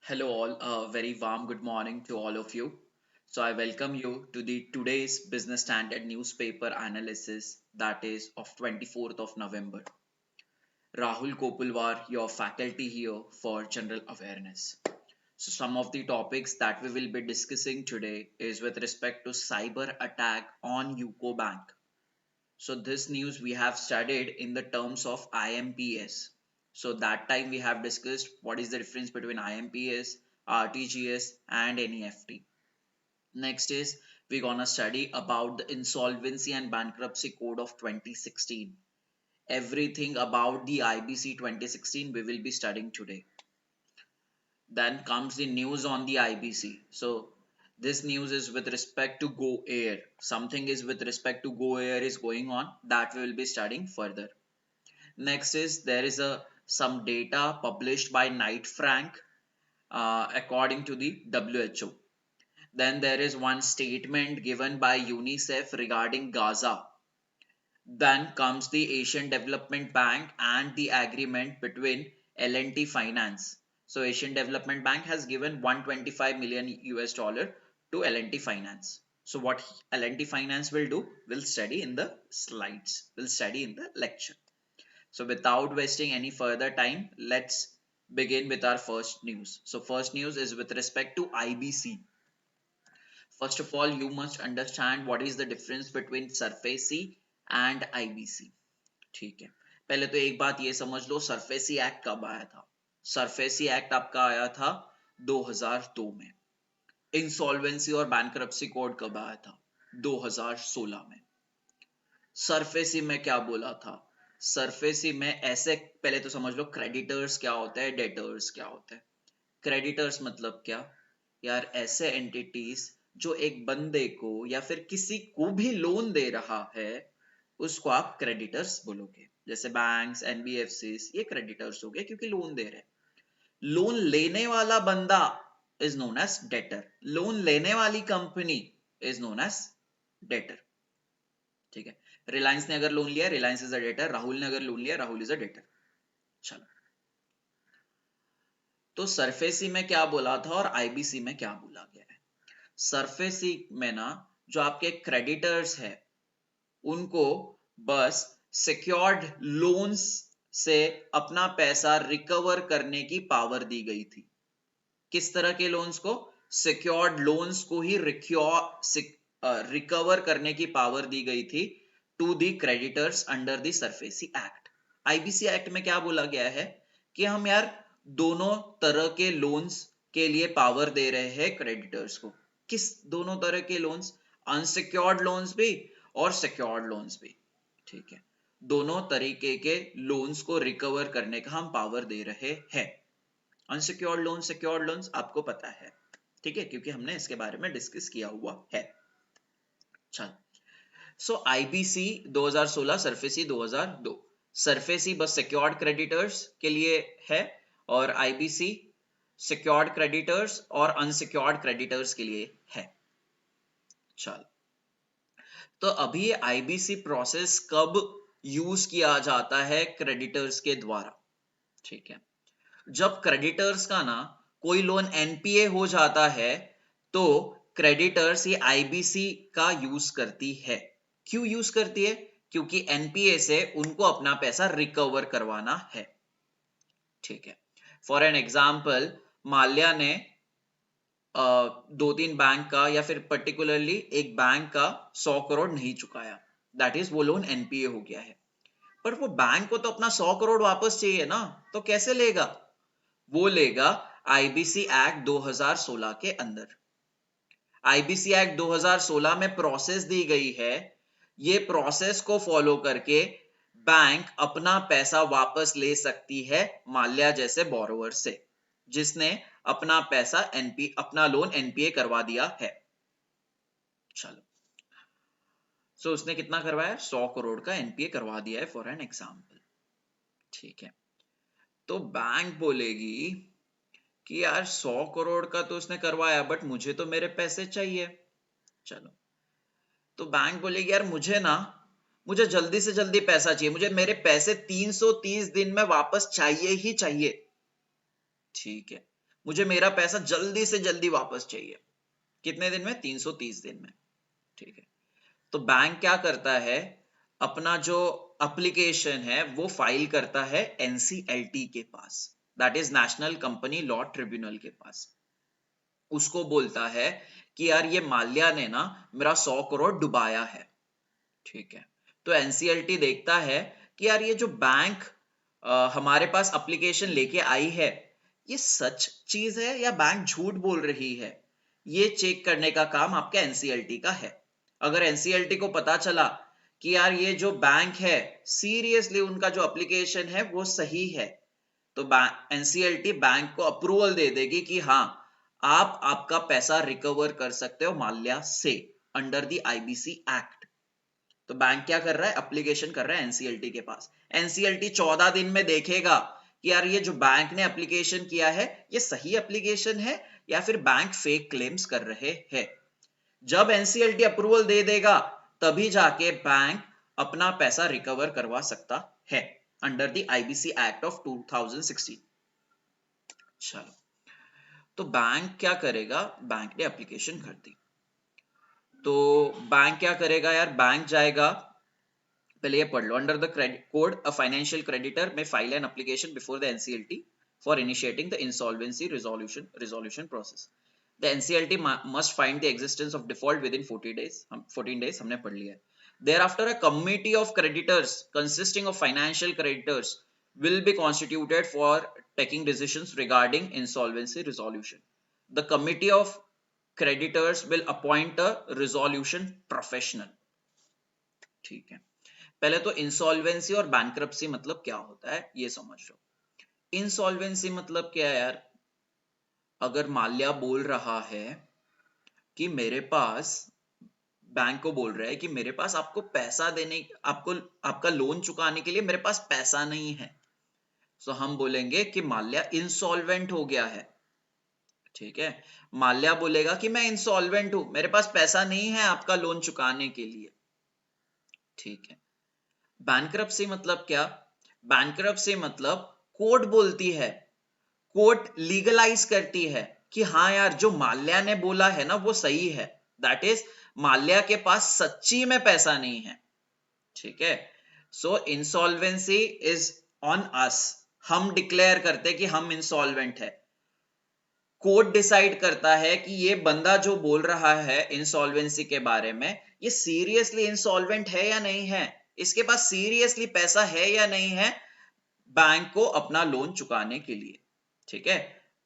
Hello all, a very warm good morning to all of you. So I welcome you to the today's Business Standard newspaper analysis that is of 24th of November. Rahul Kopulwar, your faculty here for general awareness. So some of the topics that we will be discussing today is with respect to cyber attack on UCO Bank. So this news we have studied in the terms of IMPS. So that time we have discussed what is the difference between IMPS, RTGS and NEFT. Next is we're gonna study about the Insolvency and Bankruptcy Code of 2016. Everything about the IBC 2016 we will be studying today. Then comes the news on the IBC. So this news is with respect to Go Air. Something is with respect to Go Air is going on that we will be studying further. Next is there is some data published by Knight Frank according to the WHO. Then there is one statement given by UNICEF regarding Gaza. Then comes the Asian Development Bank and the agreement between L&T Finance. So Asian Development Bank has given 125 million US dollar to L&T Finance. So what L&T Finance will do, we'll study in the slides, we'll study in the lecture. So without wasting any further time, let's begin with our first news. So first news is with respect to IBC. First of all, you must understand what is the difference between SURFACI and IBC. ठीक है, पहले तो एक बात ये समझ लो, SURFACI act कब आया था? SURFACI एक्ट आपका आया था 2002 में. इंसॉल्वेंसी और बैंक्रप्सी कोड कब आया था? 2016 में. SURFACI में क्या बोला था? SURFACI में ऐसे, पहले तो समझ लो क्रेडिटर्स क्या होता है, डेटर्स क्या होता है. क्रेडिटर्स मतलब क्या यार? ऐसे एंटिटीज जो एक बंदे को या फिर किसी को भी लोन दे रहा है उसको आप क्रेडिटर्स बोलोगे. जैसे बैंक्स, एनबीएफसीज, ये क्रेडिटर्स हो गए क्योंकि लोन दे रहे हैं. लोन लेने वाला बंदा is known as debtor. Loan लेने वाली company is known as debtor. ठीक है, रिलायंस ने अगर लोन लिया, Reliance is a debtor. Rahul ने अगर लोन लिया, राहुल इज अ डेटर. चलो, तो सरफेसी में क्या बोला था और आईबीसी में क्या बोला गया है? सरफेसी में ना, जो आपके क्रेडिटर्स है उनको बस सिक्योर्ड लोन्स से अपना पैसा रिकवर करने की पावर दी गई थी. किस तरह के लोन्स को? सिक्योर्ड लोन्स को ही रिकवर करने की पावर दी गई थी to the creditors under the SARFAESI act. IBC act में क्या बोला गया है कि हम यार दोनों तरह के लोन्स के लिए पावर दे रहे हैं क्रेडिटर्स को. किस दोनों तरह के लोन्स? अनसिक्योर्ड लोन्स भी और सिक्योर्ड लोन्स भी. ठीक है, दोनों तरीके के लोन्स को रिकवर करने का हम पावर दे रहे हैं. अनसिक्योर्ड लोन, सिक्योर्ड लोन्स आपको पता है, ठीक है, क्योंकि हमने इसके बारे में डिस्कस किया हुआ है. चल, सो आईबीसी 2016, सरफेसी 2002. सरफेसी बस सिक्योर्ड क्रेडिटर्स के लिए है और आईबीसी सिक्योर्ड क्रेडिटर्स और अनसिक्योर्ड क्रेडिटर्स के लिए है. चल, तो अभी आईबीसी प्रोसेस कब यूज किया जाता है? क्रेडिटर्स के द्वारा. ठीक है, जब क्रेडिटर्स का ना कोई लोन एनपीए हो जाता है तो क्रेडिटर्स ये आईबीसी का यूज करती है. क्यों यूज करती है? क्योंकि एनपीए से उनको अपना पैसा रिकवर करवाना है. ठीक है, फॉर एन एग्जाम्पल, माल्या ने 2-3 बैंक का या फिर पर्टिकुलरली एक बैंक का 100 करोड़ नहीं चुकाया, दैट इज वो लोन एनपीए हो गया है. पर वो बैंक को तो अपना 100 करोड़ वापस चाहिए ना, तो कैसे लेगा? वो लेगा आईबीसी एक्ट 2016 के अंदर. आईबीसी एक्ट 2016 में प्रोसेस दी गई है. ये प्रोसेस को फॉलो करके बैंक अपना पैसा वापस ले सकती है माल्या जैसे बोरोवर से, जिसने अपना पैसा अपना लोन एनपीए करवा दिया है. चलो, सो उसने कितना करवाया? 100 करोड़ का एनपीए करवा दिया है फॉर एन एग्जाम्पल. ठीक है, तो बैंक बोलेगी कि यार 100 करोड़ का तो उसने करवाया बट मुझे तो मेरे पैसे चाहिए. चलो, तो बैंक बोलेगी यार मुझे जल्दी से जल्दी पैसा चाहिए, मुझे मेरे पैसे 330 दिन में वापस चाहिए ही चाहिए. ठीक है, मुझे मेरा पैसा जल्दी से जल्दी वापस चाहिए। कितने दिन में? 330 दिन में। ठीक है, तो बैंक क्या करता है, अपना जो एप्लीकेशन है वो फाइल करता है एनसीएलटी के पास, that is national company law tribunal के पास। उसको बोलता है कि यार ये माल्या ने ना मेरा 100 करोड़ डुबाया है। ठीक है, तो एनसीएलटी देखता है कि यार ये जो बैंक हमारे पास एप्लीकेशन लेके आई है, ये सच चीज है या बैंक झूठ बोल रही है, ये चेक करने का काम आपके एनसीएलटी का है। अगर एनसीएलटी को पता चला कि यार ये जो बैंक है सीरियसली उनका जो एप्लीकेशन है वो सही है, तो एनसीएलटी बैंक को अप्रूवल दे देगी कि हाँ, आप आपका पैसा रिकवर कर सकते हो माल्या से अंडर द आईबीसी एक्ट। तो बैंक क्या कर रहा है, एप्लीकेशन कर रहा है एनसीएलटी के पास। एनसीएलटी 14 दिन में देखेगा कि यार ये जो बैंक ने एप्लीकेशन किया है ये सही एप्लीकेशन है या फिर बैंक फेक क्लेम्स कर रहे हैं। जब एनसीएलटी अप्रूवल दे देगा तभी जाके बैंक अपना पैसा रिकवर करवा सकता है under the IBC act of 2016। चलो, तो बैंक क्या करेगा, बैंक ने एप्लीकेशन कर दी, तो बैंक क्या करेगा यार, बैंक जाएगा, पहले ये पढ़ लो, under the code a financial creditor में file an application before the NCLT for initiating the insolvency resolution process. The NCLT must find the existence of default within 14 days हमने पढ़ लिया है। Thereafter, a committee of creditors consisting of financial creditors will be constituted for taking decisions regarding insolvency resolution. The committee of creditors will appoint a resolution professional. ठीक है, पहले तो insolvency और bankruptcy मतलब क्या होता है ये समझ लो। इंसॉल्वेंसी मतलब क्या है यार, अगर माल्या बोल रहा है कि मेरे पास, बैंक को बोल रहा है कि मेरे पास आपको पैसा देने, आपको आपका लोन चुकाने के लिए मेरे पास पैसा नहीं है, तो हम बोलेंगे कि माल्या इंसॉल्वेंट हो गया है। ठीक है, माल्या बोलेगा कि मैं इंसॉल्वेंट हूं, मेरे पास पैसा नहीं है आपका लोन चुकाने के लिए। ठीक है, बैंक्रप्सी मतलब क्या, बैंक्रप्सी मतलब कोर्ट बोलती है, कोर्ट लीगलाइज करती है कि हाँ यार जो माल्या ने बोला है ना वो सही है, दैट इज माल्या के पास सच्ची में पैसा नहीं है। ठीक है, सो इंसॉल्वेंसी इज ऑन अस, हम डिक्लेयर करते कि हम इंसॉल्वेंट है। कोर्ट डिसाइड करता है कि ये बंदा जो बोल रहा है इंसॉल्वेंसी के बारे में, ये सीरियसली इंसॉल्वेंट है या नहीं है, इसके पास सीरियसली पैसा है या नहीं है बैंक को अपना लोन चुकाने के लिए। ठीक है,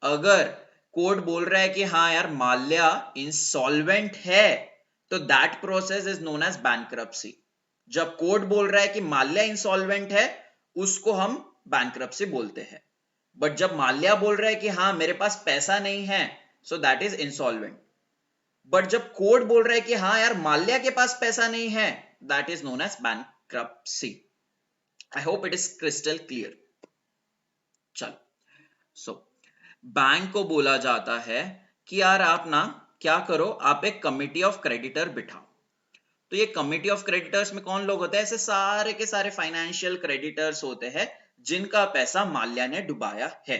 अगर कोर्ट बोल रहा है कि हाँ यार माल्या इंसॉल्वेंट है, तो that process is known as bankruptcy. जब कोर्ट बोल रहा है कि माल्या इंसॉल्वेंट है, उसको हम बैंक्रप्सी बोलते हैं। बट जब माल्या बोल रहा है कि हाँ मेरे पास पैसा नहीं है, so that is insolvent. But जब कोर्ट बोल रहा है कि हाँ यार माल्या के पास पैसा नहीं है, that is known as bankruptcy. I hope it is crystal clear. चलो, सो बैंक को बोला जाता है कि यार आप ना क्या करो, आप एक कमिटी ऑफ क्रेडिटर बिठाओ। तो ये कमिटी ऑफ क्रेडिटर्स में कौन लोग होते हैं, ऐसे सारे के सारे फाइनेंशियल क्रेडिटर्स होते हैं जिनका पैसा माल्या ने डुबाया है।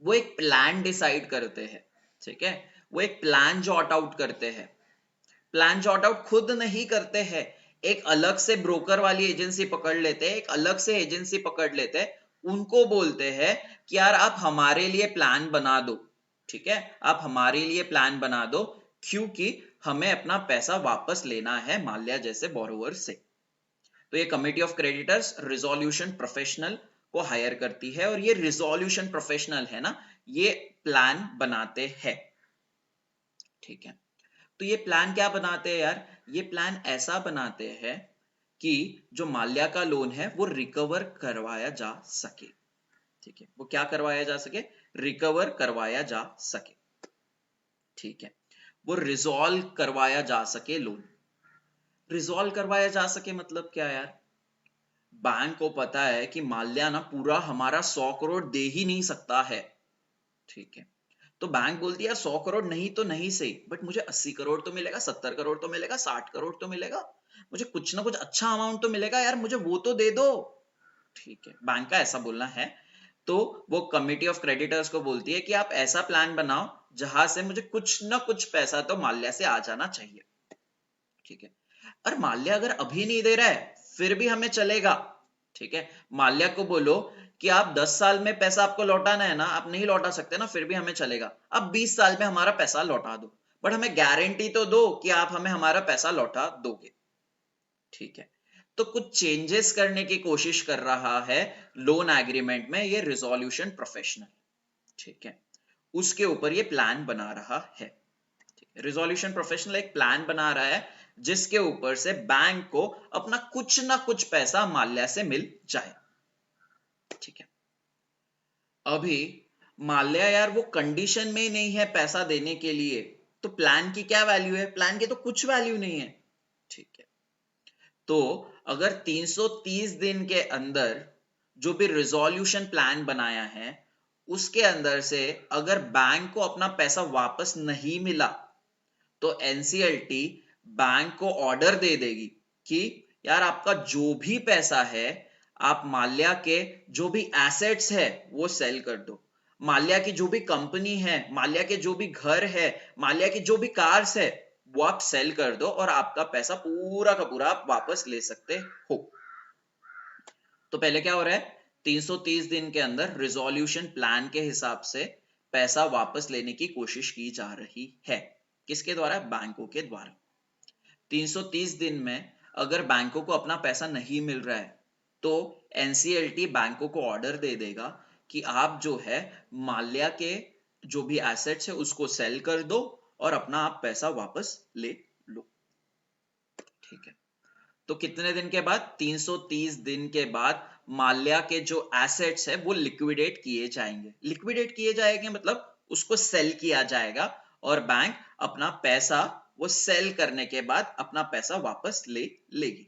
वो एक प्लान डिसाइड करते हैं। ठीक है, वो एक प्लान जॉट आउट करते हैं। प्लान जॉट आउट खुद नहीं करते हैं, एक अलग से ब्रोकर वाली एजेंसी पकड़ लेते हैं, एक अलग से एजेंसी पकड़ लेते हैं, उनको बोलते हैं कि यार आप हमारे लिए प्लान बना दो। ठीक है, आप हमारे लिए प्लान बना दो, क्योंकि हमें अपना पैसा वापस लेना है माल्या जैसे बोरोवर से। तो ये committee of creditors resolution professional को हायर करती है, और ये रिजोल्यूशन प्रोफेशनल है ना, ये प्लान बनाते हैं। ठीक है, तो ये प्लान क्या बनाते हैं यार, ये प्लान ऐसा बनाते हैं कि जो माल्या का लोन है वो रिकवर करवाया जा सके। ठीक है, वो क्या करवाया जा सके, रिकवर करवाया जा सके। ठीक है, वो रिजॉल्व करवाया जा सके लोन। रिजॉल्व करवाया जा सके मतलब क्या यार, बैंक को पता है कि माल्या ना पूरा हमारा 100 करोड़ दे ही नहीं सकता है। ठीक है, तो बैंक बोलती है 100 करोड़ नहीं तो नहीं सही, बट मुझे 80 करोड़ तो मिलेगा, 70 करोड़ तो मिलेगा, 60 करोड़ तो मिलेगा, मुझे कुछ ना कुछ अच्छा अमाउंट तो मिलेगा यार, मुझे वो तो दे दो। ठीक है, बैंक का ऐसा बोलना है। तो वो कमिटी ऑफ क्रेडिटर्स को बोलती है कि आप ऐसा प्लान बनाओ जहां से मुझे कुछ ना कुछ पैसा तो माल्या से आ जाना चाहिए, ठीक है। और माल्या अगर अभी नहीं दे रहा है फिर भी हमें चलेगा, ठीक है। माल्या को बोलो कि आप 10 साल में पैसा आपको लौटाना है ना, आप नहीं लौटा सकते ना, फिर भी हमें चलेगा, आप 20 साल में हमारा पैसा लौटा दो, बट हमें गारंटी तो दो कि आप हमें हमारा पैसा लौटा दोगे, ठीक है। तो कुछ चेंजेस करने की कोशिश कर रहा है लोन एग्रीमेंट में ये रिजोल्यूशन प्रोफेशनल, ठीक है। उसके ऊपर ये प्लान बना रहा है, रिजोल्यूशन प्रोफेशनल एक प्लान बना रहा है जिसके ऊपर से बैंक को अपना कुछ ना कुछ पैसा माल्या से मिल जाए, ठीक है। अभी माल्या यार वो कंडीशन में ही नहीं है पैसा देने के लिए, तो प्लान की क्या वैल्यू है, प्लान की तो कुछ वैल्यू नहीं है, ठीक है। तो अगर 330 दिन के अंदर जो भी रिजोल्यूशन प्लान बनाया है उसके अंदर से अगर बैंक को अपना पैसा वापस नहीं मिला तो एनसीएलटी बैंक को ऑर्डर दे देगी कि यार आपका जो भी पैसा है आप माल्या के जो भी एसेट्स है वो सेल कर दो, माल्या की जो भी कंपनी है, माल्या के जो भी घर है, माल्या की जो भी कार्स है वो आप सेल कर दो और आपका पैसा पूरा का पूरा आप वापस ले सकते हो। तो पहले क्या हो रहा है, 330 दिन के अंदर रिजोल्यूशन प्लान के हिसाब से पैसा वापस लेने की कोशिश की जा रही है, किसके द्वारा, बैंकों के द्वारा। 330 दिन में अगर बैंकों को अपना पैसा नहीं मिल रहा है तो एनसीएलटी बैंकों को ऑर्डर दे देगा कि आप जो है माल्या के जो भी एसेट्स है उसको सेल कर दो और अपना आप पैसा वापस ले लो, ठीक है। तो कितने दिन के बाद, 330 दिन के बाद माल्या के जो एसेट्स है वो लिक्विडेट किए जाएंगे, लिक्विडेट किए जाएंगे मतलब उसको सेल किया जाएगा और बैंक अपना पैसा वो सेल करने के बाद अपना पैसा वापस ले लेगी।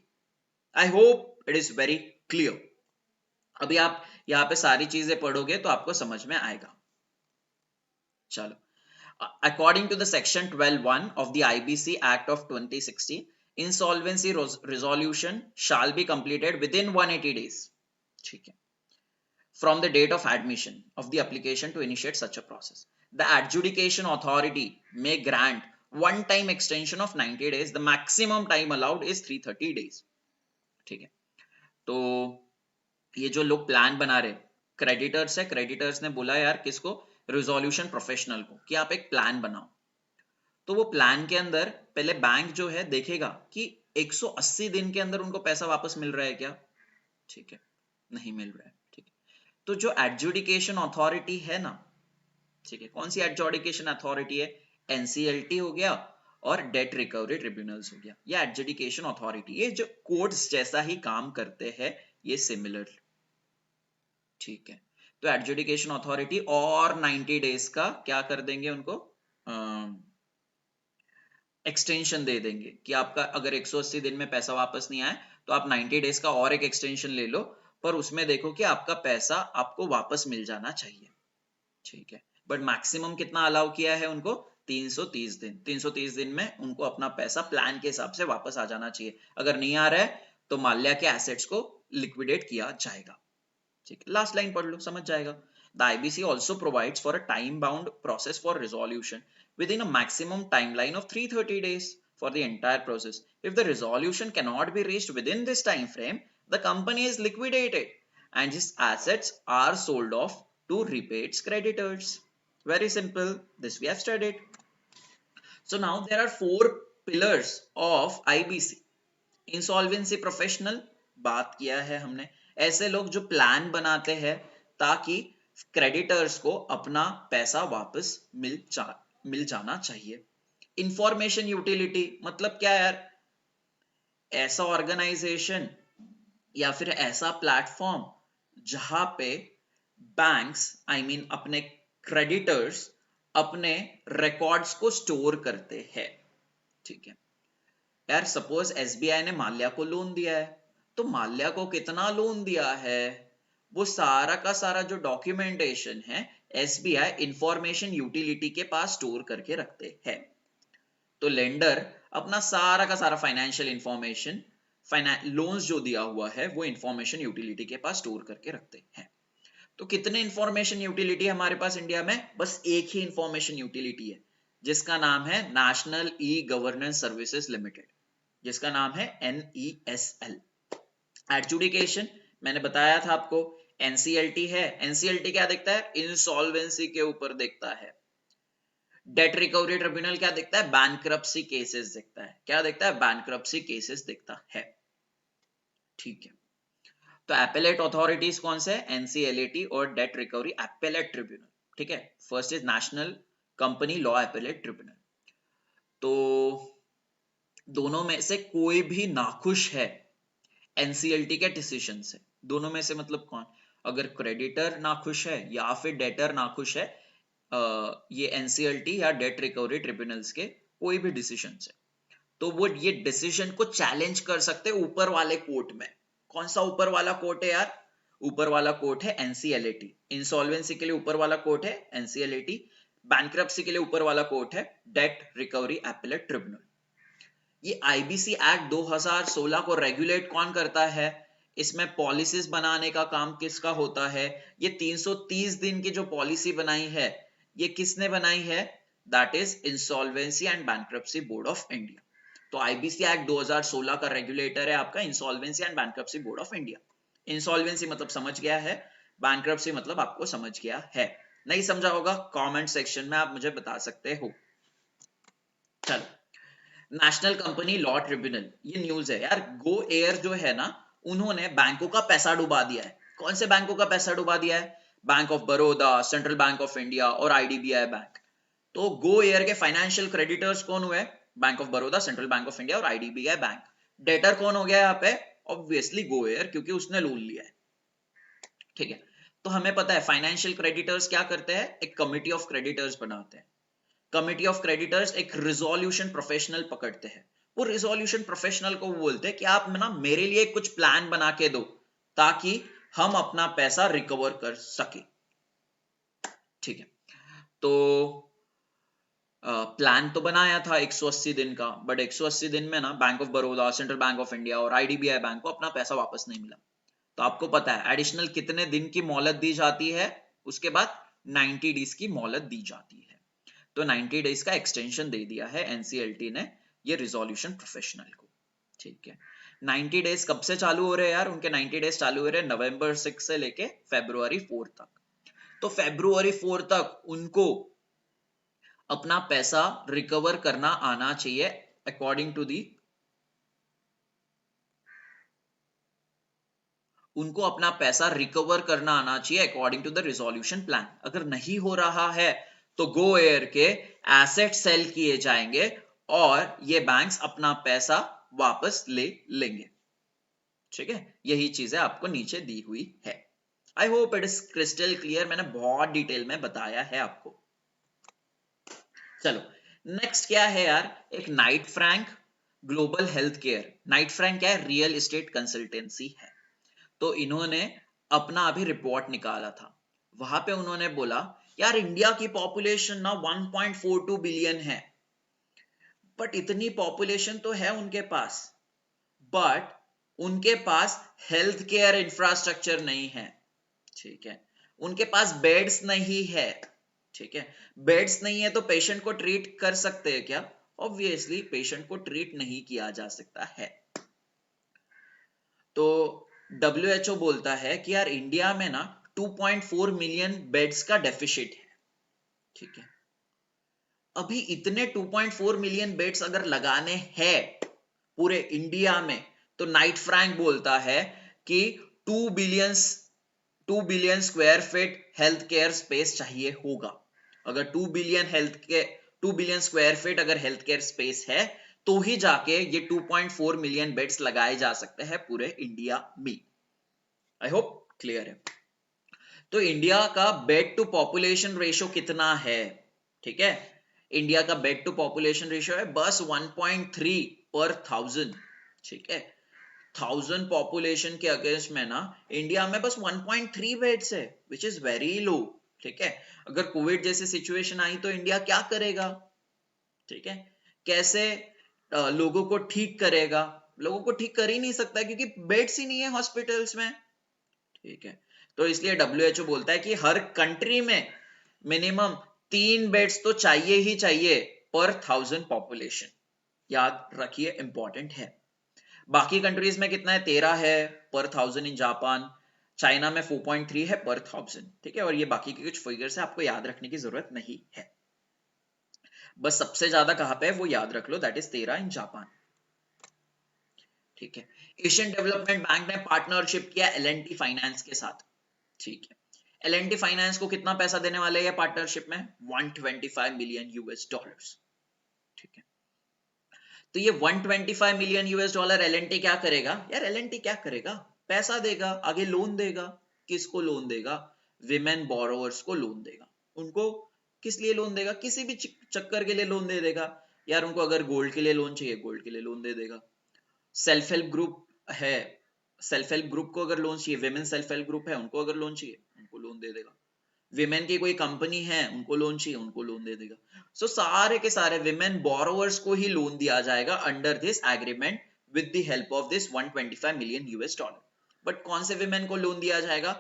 आई hope it is very clear. अभी आप यहाँ पे सारी चीजें पढ़ोगे तो आपको समझ में आएगा। चलो, according to the section 12(1) of the IBC Act of 2016, insolvency resolution shall be completed within 180 days, ठीक है, from the date of admission of the application to initiate such a process. The adjudication authority may grant one time extension of 90 days. The maximum time allowed is 330 days, ठीक है। तो ये जो लोग plan बना रहे क्रेडिटर्स है, creditors ने बोला यार किसको, रिजोल्यूशन प्रोफेशनल को कि आप एक प्लान बनाओ। तो वो प्लान के अंदर पहले बैंक जो है देखेगा कि 180 दिन के अंदर उनको पैसा वापस मिल रहा है क्या, ठीक है, नहीं मिल रहा है, ठीक है। तो जो एडजुडिकेशन अथॉरिटी है ना, ठीक है, कौन सी एडजुडिकेशन अथॉरिटी है, एनसीएलटी हो गया और डेट रिकवरी ट्रिब्यूनल्स हो गया, ये एडजुडिकेशन अथॉरिटी, ये जो कोर्ट्स जैसा ही काम करते हैं, ये सिमिलर, ठीक है। तो एडजुडिकेशन अथॉरिटी और 90 डेज का क्या कर देंगे उनको, एक्सटेंशन दे देंगे कि आपका अगर 180 दिन में पैसा वापस नहीं आए तो आप 90 डेज का और एक एक्सटेंशन ले लो, पर उसमें देखो कि आपका पैसा आपको वापस मिल जाना चाहिए, ठीक है। बट मैक्सिमम कितना अलाउ किया है उनको, 330 दिन, 330 दिन में उनको अपना पैसा प्लान के हिसाब से वापस आ जाना चाहिए, अगर नहीं आ रहा है तो माल्या के एसेट्स को लिक्विडेट किया जाएगा, ठीक है। लास्ट लाइन पढ़ लो, समझ जाएगा। The IBC also provides for a time-bound process for resolution within a maximum timeline of 330 days for the entire process. If the resolution cannot be reached within this time frame, the company is liquidated and its assets are sold off to repay its creditors. Very simple. This we have studied. So now there are 4 pillars of IBC. Insolvency professional बात किया है हमने, ऐसे लोग जो plan बनाते हैं ताकि क्रेडिटर्स को अपना पैसा वापस मिल जाना चाहिए। इंफॉर्मेशन यूटिलिटी मतलब क्या यार, ऐसा ऑर्गेनाइजेशन या फिर ऐसा प्लेटफॉर्म जहां पे बैंक्स अपने क्रेडिटर्स अपने रिकॉर्ड्स को स्टोर करते हैं, ठीक है। यार सपोज एसबीआई ने माल्या को लोन दिया है, तो माल्या को कितना लोन दिया है वो सारा का सारा जो डॉक्यूमेंटेशन है एसबीआई इंफॉर्मेशन यूटिलिटी के पास स्टोर करके रखते हैं। तो लेंडर अपना सारा का सारा फाइनेंशियल इंफॉर्मेशन लोन्स जो दिया हुआ है वो इंफॉर्मेशन यूटिलिटी के पास स्टोर करके रखते हैं। तो कितने इंफॉर्मेशन यूटिलिटी है हमारे पास इंडिया में? बस एक ही इंफॉर्मेशन यूटिलिटी है, जिसका नाम है national e governance services limited, जिसका नाम है NESL। एडजुडिकेशन मैंने बताया था आपको, NCLT है। NCLT क्या देखता है? इंसॉल्वेंसी के ऊपर देखता है। डेट रिकवरी ट्रिब्यूनल क्या देखता है? बैंक्रप्सी केसेस देखता है। क्या देखता है? बैंक्रप्सी केसेस देखता है। ठीक है, तो एपेलेट अथॉरिटीज कौन से? NCLAT और डेट रिकवरी एपेलेट ट्रिब्यूनल। ठीक है, first is national company law appellate tribunal. तो दोनों में से कोई भी नाखुश है NCLT के डिसीजन से। दोनों में से मतलब कौन? अगर क्रेडिटर नाखुश है या फिर डेटर नाखुश है ये NCLT या डेट रिकवरी ट्रिब्यूनल्स के कोई भी डिसीजन से, तो वो ये डिसीजन को चैलेंज कर सकते हैं ऊपर वाले कोर्ट में। कौन सा ऊपर वाला कोर्ट है यार? ऊपर वाला कोर्ट है NCLAT। इंसॉल्वेंसी के लिए ऊपर वाला कोर्ट है NCLAT। बैंक्रप्सी के लिए ऊपर वाला कोर्ट है डेट रिकवरी एपेलेट ट्रिब्यूनल। ये IBC एक्ट 2016 को रेगुलेट कौन करता है? इसमें पॉलिसीज बनाने का काम किसका होता है? ये 330 दिन की जो पॉलिसी बनाई है, ये किसने बनाई है? That is insolvency and bankruptcy board of India. तो IBC एक्ट 2016 का रेगुलेटर है आपका insolvency and bankruptcy board of India. Insolvency मतलब समझ गया है, बैंक्रप्सी मतलब आपको समझ गया है। नहीं समझा होगा कमेंट सेक्शन में आप मुझे बता सकते हो। चलो, नेशनल कंपनी लॉ ट्रिब्यूनल, ये न्यूज है यार। गो एयर जो है ना, उन्होंने बैंकों का पैसा डुबा दिया है। कौन से बैंकों का पैसा डुबा दिया है? Bank of Baroda, central bank of India और IDBI बैंक। तो गो एयर के फाइनेंशियल क्रेडिटर्स कौन हुए? Bank of Baroda, central bank of India और IDBI बैंक। डेटर कौन हो गया यहाँ पे? ऑब्वियसली गो एयर, क्योंकि उसने लोन लिया है। ठीक है, तो हमें पता है फाइनेंशियल क्रेडिटर्स क्या करते हैं? एक कमिटी ऑफ क्रेडिटर्स बनाते हैं। कमिटी ऑफ क्रेडिटर्स एक रिजोल्यूशन प्रोफेशनल पकड़ते हैं। वो रिजोल्यूशन प्रोफेशनल को बोलते हैं कि आप ना मेरे लिए कुछ प्लान बना के दो ताकि हम अपना पैसा रिकवर कर सके। ठीक है, तो प्लान तो बनाया था 180 दिन का, बट 180 दिन में ना bank of Baroda, central bank of India और IDBI बैंक को अपना पैसा वापस नहीं मिला। तो आपको पता है एडिशनल कितने दिन की मोहलत दी जाती है? उसके बाद 90 डेज की मोहलत दी जाती है। तो 90 डेज का एक्सटेंशन दे दिया है NCLT ने ये रिजोल्यूशन प्रोफेशनल को। ठीक है, 90 डेज कब से चालू हो रहे हैं यार? उनके 90 डेज चालू हो रहे हैं नवंबर 6 से लेके February 4 तक। तो February 4 तक उनको अपना पैसा रिकवर करना आना चाहिए अकॉर्डिंग टू दी, उनको अपना पैसा रिकवर करना आना चाहिए according to the resolution plan. अगर नहीं हो रहा है तो गो एयर के एसेट सेल किए जाएंगे और ये बैंक्स अपना पैसा वापस ले लेंगे। ठीक है, यही चीजें आपको नीचे दी हुई है। I hope it is crystal clear, मैंने बहुत डिटेल में बताया है आपको। चलो, नेक्स्ट क्या है यार? एक Knight Frank global health care. Knight Frank क्या है? रियल एस्टेट कंसल्टेंसी है। तो इन्होंने अपना अभी रिपोर्ट निकाला था। वहां पे उन्होंने बोला यार इंडिया की पॉपुलेशन ना 1.42 बिलियन है, बट इतनी पॉपुलेशन तो है उनके पास, बट उनके पास हेल्थ केयर इंफ्रास्ट्रक्चर नहीं है। ठीक है, उनके पास बेड्स नहीं है। ठीक है, बेड्स नहीं है तो पेशेंट को ट्रीट कर सकते हैं क्या? ऑब्वियसली पेशेंट को ट्रीट नहीं किया जा सकता है। तो WHO बोलता है कि यार इंडिया में ना 2.4 मिलियन बेड्स का डेफिसिट है। ठीक है, अभी इतने 2.4 मिलियन बेड्स अगर लगाने हैं पूरे इंडिया में, तो नाइट फ्रैंक बोलता है कि 2 billion square feet health care space चाहिए होगा। अगर 2 बिलियन स्क्वायर फीट अगर हेल्थ केयर स्पेस है तो ही जाके ये 2.4 मिलियन बेड्स लगाए जा सकते हैं पूरे इंडिया में। आई होप क्लियर है। तो इंडिया का बेड टू पॉपुलेशन रेशियो कितना है? ठीक है, इंडिया का बेड टू पॉपुलेशन रेशियो है बस 1.3 पर 1000। ठीक है, 1000 पॉपुलेशन के अगेंस्ट में ना इंडिया में बस 1.3 बेड्स है, विच इज वेरी लो। ठीक है, अगर कोविड जैसी सिचुएशन आई तो इंडिया क्या करेगा? ठीक है, कैसे लोगों को ठीक करेगा? लोगों को ठीक कर ही नहीं सकता क्योंकि बेड्स ही नहीं है हॉस्पिटल्स में। ठीक है, तो इसलिए WHO बोलता है कि हर कंट्री में मिनिमम 3 बेड्स तो चाहिए ही चाहिए पर 1000 पॉपुलेशन। याद रखिए, इंपॉर्टेंट है। बाकी कंट्रीज में कितना है? 13 है पर 1000 इन जापान, चाइना में 4.3 है पर 1000। ठीक है, और ये बाकी के कुछ फिगर्स है, आपको याद रखने की जरूरत नहीं है। बस सबसे ज्यादा कहां पे है वो याद रख लो, दैट इज 13 इन जापान। ठीक है, एशियन डेवलपमेंट बैंक ने पार्टनरशिप किया L&T फाइनेंस के साथ। ठीक है, L&T फाइनेंस को कितना पैसा देने वाले हैं पार्टनरशिप में? $125 मिलियन। ठीक है, तो ये $125 मिलियन L&T क्या करेगा यार? L&T क्या करेगा? पैसा देगा, आगे लोन देगा। किसको लोन देगा? विमेन बोरोवर्स को लोन देगा। उनको किस लिए लोन देगा? किसी भी चक्कर के लिए लोन दे देगा यार। उनको अगर गोल्ड के लिए लोन चाहिए, गोल्ड के लिए लोन दे देगा। सेल्फ हेल्प ग्रुप है, सेल्फ हेल्प ग्रुप को अगर लोन चाहिए, विमेन सेल्फ हेल्प ग्रुप है, उनको अगर लोन चाहिए, उनको लोन दे देगा। विमेन की कोई कंपनी है, उनको लोन चाहिए, उनको लोन दे देगा। सो सारे के सारे विमेन बोरोवर्स को ही लोन दिया जाएगा under this agreement with the help of this $125 million. But कौन से विमेन को लोन दिया जाएगा?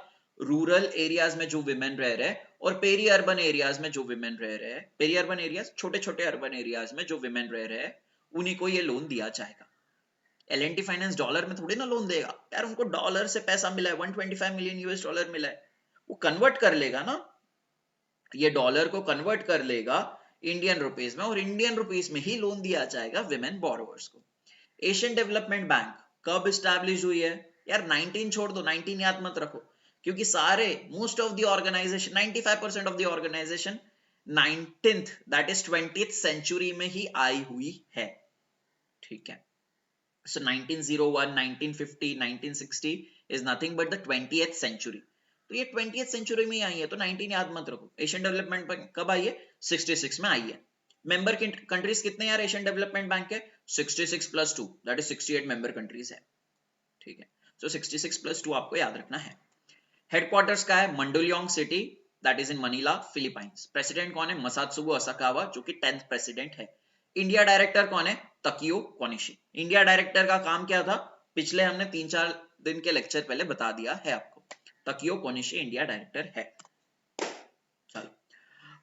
रूरल एरियाज में जो विमेन रह रहे हैं और पेरी अर्बन एरियाज में जो विमेन रह रहे हैं। पेरी अर्बन एरियाज, छोटे छोटे अर्बन एरियाज में जो विमेन रह रहे हैं, उन्हीं को ये लोन दिया जाएगा। L&T फाइनेंस डॉलर में थोड़ी ना लोन देगा यार, उनको डॉलर से पैसा मिला है, $125 मिलियन मिला है, वो कन्वर्ट कर लेगा ना, ये डॉलर को कन्वर्ट कर लेगा इंडियन रुपीस में, और इंडियन रुपीस में ही लोन दिया जाएगा विमेन बोरोवर्स को। एशियन डेवलपमेंट बैंक कब स्टैब्लिश हुई है यार? 19 छोड़ दो, 19 याद मत रखो, क्योंकि सारे most of the organization, 95% of the organization 19th that is 20th century में ही आई हुई है। ठीक है, so 1901, 1950, 1960 is nothing but the 20th century। तो ये 20th सेंचुरी में आई है, तो 19 याद मत रखो। एशियन डेवलपमेंट बैंक कब आई है? 66 में आई है। मेंबर कंट्रीज कितने यार एशियन डेवलपमेंट बैंक के? 66 plus 2 that is 68 member countries है। ठीक है, सो 66 प्लस 2 आपको याद रखना है। हेडक्वार्टर्स का है Mandaluyong city, that is in Manila, Philippines. President कौन है? मसात्सुगो असाकावा, जो कि 10th प्रेसिडेंट है। इंडिया डायरेक्टर कौन है? तकियो कोनिशी। इंडिया डायरेक्टर का काम क्या था? पिछले हमने 3-4 दिन के लेक्चर पहले बता दिया है आपको। तकियो कोनिशी इंडिया डायरेक्टर है। चलो,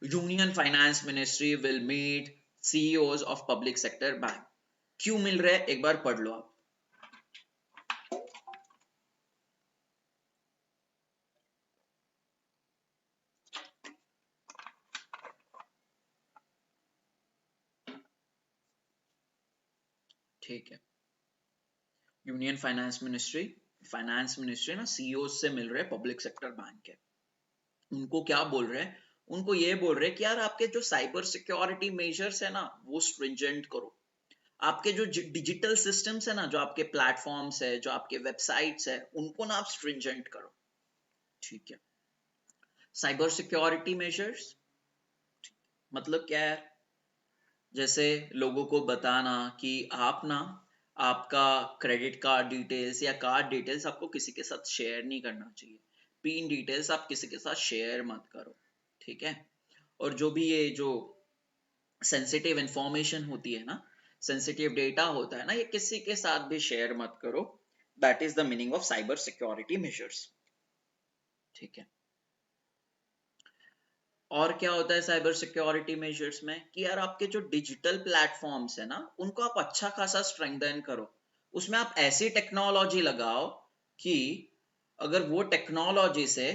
union finance ministry will meet CEOs of public sector bank. क्यों मिल रहे हैं? एक बार पढ़ लो आप। ठीक है, यूनियन फाइनेंस मिनिस्ट्री ना CEO से मिल रहे पब्लिक सेक्टर बैंक के। उनको क्या बोल रहे हैं? उनको ये बोल रहे हैं कि यार आपके जो साइबर सिक्योरिटी मेजर्स है ना, वो स्ट्रिंजेंट करो। आपके जो डिजिटल सिस्टम्स है ना, जो आपके प्लेटफॉर्म्स है, जो आपके वेबसाइट्स है, उनको ना आप स्ट्रिंजेंट करो। ठीक है, साइबर सिक्योरिटी मेजर्स मतलब क्या है? जैसे लोगों को बताना कि आप ना, आपका क्रेडिट कार्ड डिटेल्स या कार्ड डिटेल्स आपको किसी के साथ शेयर नहीं करना चाहिए। पिन डिटेल्स आप किसी के साथ शेयर मत करो। ठीक है, और जो भी ये जो सेंसिटिव इंफॉर्मेशन होती है ना, सेंसिटिव डेटा होता है ना, ये किसी के साथ भी शेयर मत करो। That is the meaning of cyber security measures. ठीक है, और क्या होता है साइबर सिक्योरिटी मेजर्स में कि यार आपके जो डिजिटल प्लेटफॉर्म्स है ना, उनको आप अच्छा खासा स्ट्रेंथन करो। उसमें आप ऐसी टेक्नोलॉजी लगाओ कि अगर वो टेक्नोलॉजी से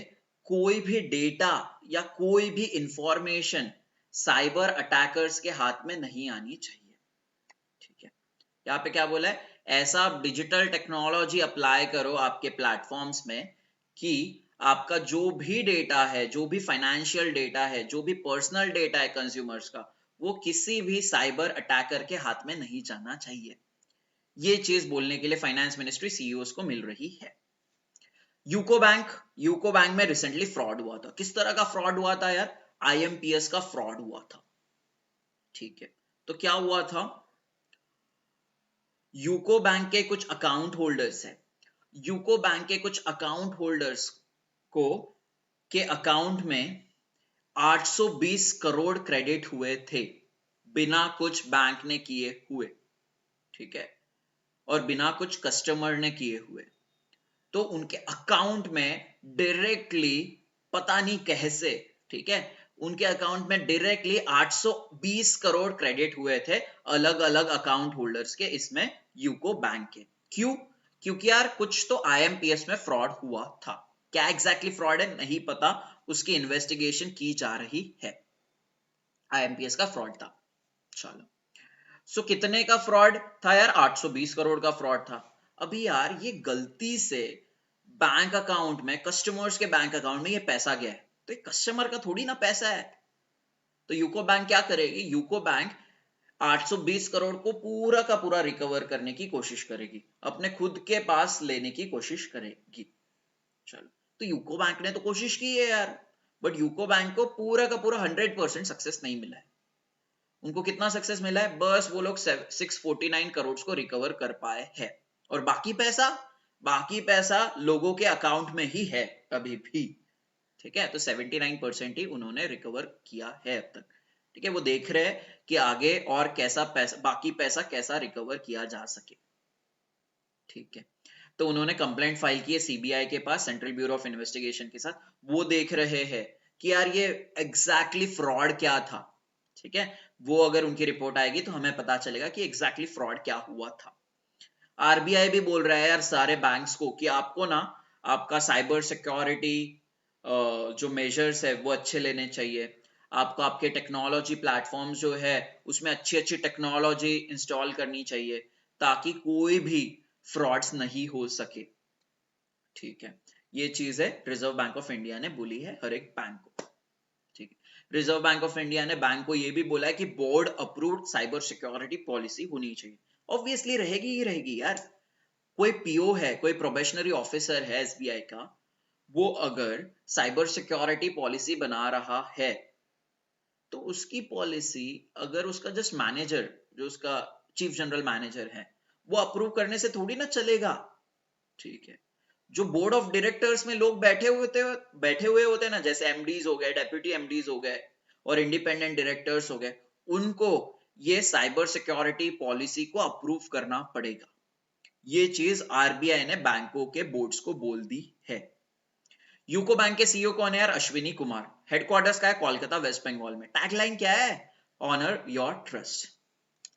कोई भी डेटा या कोई भी इंफॉर्मेशन साइबर अटैकर्स के हाथ में नहीं आनी चाहिए। ठीक है, यहाँ पे क्या बोला है? ऐसा आप डिजिटल टेक्नोलॉजी अप्लाई करो आपके प्लेटफॉर्म्स में कि आपका जो भी डेटा है, जो भी फाइनेंशियल डेटा है, जो भी पर्सनल डेटा है कंज्यूमर्स का, वो किसी भी साइबर अटैकर के हाथ में नहीं जाना चाहिए। ये चीज बोलने के लिए फाइनेंस मिनिस्ट्री CEOs को मिल रही है। यूको बैंक में रिसेंटली फ्रॉड हुआ था। किस तरह का फ्रॉड हुआ था यार? IMPS का फ्रॉड हुआ था। ठीक है, तो क्या हुआ था? यूको बैंक के कुछ अकाउंट होल्डर्स है, यूको बैंक के कुछ अकाउंट होल्डर्स को के अकाउंट में 820 करोड़ क्रेडिट हुए थे, बिना कुछ बैंक ने किए हुए। ठीक है, और बिना कुछ कस्टमर ने किए हुए। तो उनके अकाउंट में डायरेक्टली, पता नहीं कैसे, ठीक है, उनके अकाउंट में डायरेक्टली 820 करोड़ क्रेडिट हुए थे अलग अलग अकाउंट होल्डर्स के, इसमें यूको बैंक के। क्यों? क्योंकि यार कुछ तो आईएमपीएस में फ्रॉड हुआ था। क्या एग्जैक्टली फ्रॉड है नहीं पता, उसकी इन्वेस्टिगेशन की जा रही है। आईएमपीएस का फ्रॉड था। चलो, सो कितने का फ्रॉड था यार? 820 करोड़ का फ्रॉड था। अभी यार ये गलती से बैंक अकाउंट में, कस्टमर्स के बैंक अकाउंट में ये पैसा गया है, तो ये कस्टमर का थोड़ी ना पैसा है। तो यूको बैंक क्या करेगी? यूको बैंक 820 करोड़ को पूरा का पूरा रिकवर करने की कोशिश करेगी, अपने खुद के पास लेने की कोशिश करेगी। चलो, तो यूको बैंक ने तो कोशिश की है यार, बट यूको बैंक को पूरा का पूरा 100% सक्सेस नहीं मिला है। उनको कितना सक्सेस मिला है? बस वो लोग 649 करोड़ को रिकवर कर पाए हैं, और बाकी पैसा लोगों के अकाउंट में ही है अभी भी, ठीक है। तो 79% ही उन्होंने रिकवर किया है अब तक, ठीक है। वो देख रहे हैं कि आगे और कैसा पैसा, बाकी पैसा कैसा रिकवर किया जा सके, ठीक है। तो उन्होंने कंप्लेंट फाइल की है सीबीआई के पास, सेंट्रल ब्यूरो ऑफ इन्वेस्टिगेशन के साथ। वो देख रहे हैं कि यार ये एग्जैक्टली फ्रॉड क्या था, ठीक है। वो अगर उनकी रिपोर्ट आएगी तो हमें पता चलेगा कि एग्जैक्टली फ्रॉड क्या हुआ था। आरबीआई भी बोल रहा है यार सारे बैंक्स को कि आपको ना आपका साइबर सिक्योरिटी जो मेजर्स है वो अच्छे लेने चाहिए। आपको आपके टेक्नोलॉजी प्लेटफॉर्म जो है उसमें अच्छी अच्छी टेक्नोलॉजी इंस्टॉल करनी चाहिए, ताकि कोई भी फ्रॉड्स नहीं हो सके, ठीक है। ये चीज है रिजर्व बैंक ऑफ इंडिया ने बोली है हर एक बैंक को, ठीक है। रिजर्व बैंक ऑफ इंडिया ने बैंक को ये भी बोला है कि board approved cyber security policy होनी चाहिए। ऑब्वियसली रहेगी ही रहेगी यार। कोई पीओ है, कोई प्रोबेशनरी ऑफिसर है एसबीआई का, वो अगर साइबर सिक्योरिटी पॉलिसी बना रहा है तो उसकी पॉलिसी अगर उसका जस्ट मैनेजर, जो उसका चीफ जनरल मैनेजर है, वो अप्रूव करने से थोड़ी ना चलेगा, ठीक है। जो बोर्ड ऑफ डायरेक्टर्स में लोग बैठे हुए होते हैं ना, जैसे एमडीज हो गए, डेप्यूटी एमडीज हो गए और इंडिपेंडेंट डायरेक्टर्स हो गए, उनको ये साइबर सिक्योरिटी पॉलिसी को अप्रूव करना पड़ेगा। ये चीज आरबीआई ने बैंकों के बोर्ड्स को बोल दी है। यूको बैंक के सीईओ कौन है यार? अश्विनी कुमार। हेडक्वार्टर्स का है कोलकाता वेस्ट बंगाल में। टैगलाइन क्या है? Honour your trust.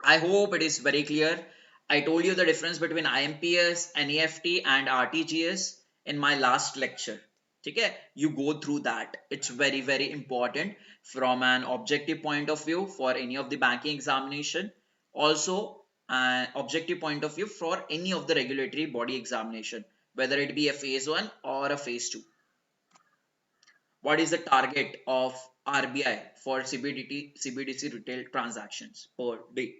I hope it is very clear. I told you the difference between IMPS, NEFT and RTGS in my last lecture. ठीक है, you go through that. It's very very important from an objective point of view for any of the banking examination. Also, an objective point of view for any of the regulatory body examination, whether it be a phase 1 or a phase 2. What is the target of RBI for CBDC retail transactions per day?